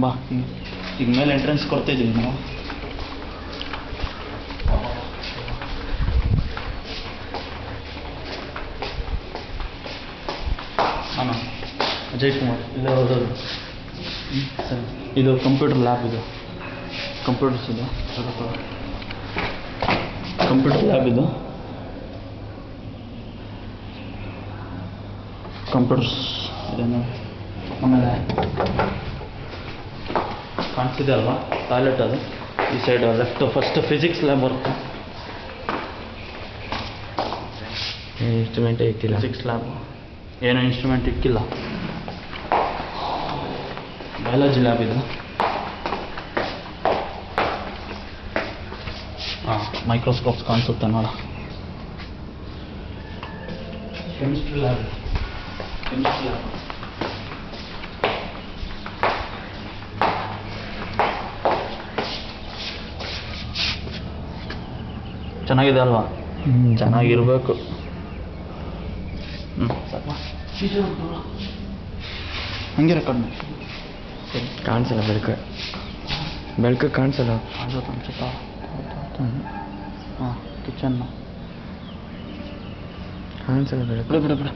ಬಾ ಈಗ ಮೇಲೆ ಎಂಟ್ರೆನ್ಸ್ ಕೊಡ್ತಿದ್ದೀವಿ ನಾವು. ಹಾಂ ಅಜಯ್ ಕುಮಾರ್ ಇಲ್ಲ ಓದೋದು. ಸರಿ, ಇದು ಕಂಪ್ಯೂಟರ್ ಲ್ಯಾಬ್. ಇದು ಕಂಪ್ಯೂಟರ್ಸ್ ಇದೆ, ಕಂಪ್ಯೂಟರ್ ಲ್ಯಾಬ್ ಇದು. ಕಂಪ್ಯೂಟರ್ಸ್ ಇದೆ ನೋಡಿ. ಆಮೇಲೆ ಕಾಣಿಸಿದೆ ಅಲ್ವಾ ಟಾಯ್ಲೆಟ್, ಅದು ಈ side left. First physics lab ಬರುತ್ತೆ. ಇನ್ಸ್ಟ್ರೂಮೆಂಟೇ ಇಕ್ಕಿಲ್ಲ. ಫಿಸಿಕ್ಸ್ ಲ್ಯಾಬ್ ಏನೋ ಇನ್ಸ್ಟ್ರೂಮೆಂಟ್ ಇಕ್ಕಿಲ್ಲ. ಬಯಾಲಜಿ ಲ್ಯಾಬ್ ಇದು. ಹಾಂ, ಮೈಕ್ರೋಸ್ಕೋಪ್ಸ್ ಕಾಣಿಸುತ್ತೆ ನೋಡ. Chemistry lab, chemistry lab. ಚೆನ್ನಾಗಿದೆ ಅಲ್ವಾ? ಚೆನ್ನಾಗಿರ್ಬೇಕು. ಹಂಗೆ ರೆಕಾರ್ಡ್ ಮಾಡಿ. ಕಾಣಿಸಲ್ಲ ಬೆಳಕು ಕಾಣಿಸಲ್ಲ. ಅದು ಅನ್ಸುತ್ತಾ? ಹಾಂ, ಕಿಚನ್ ಕಾಣಿಸಲ್ಲ ಬೆಳಕು. ಬಿಡು.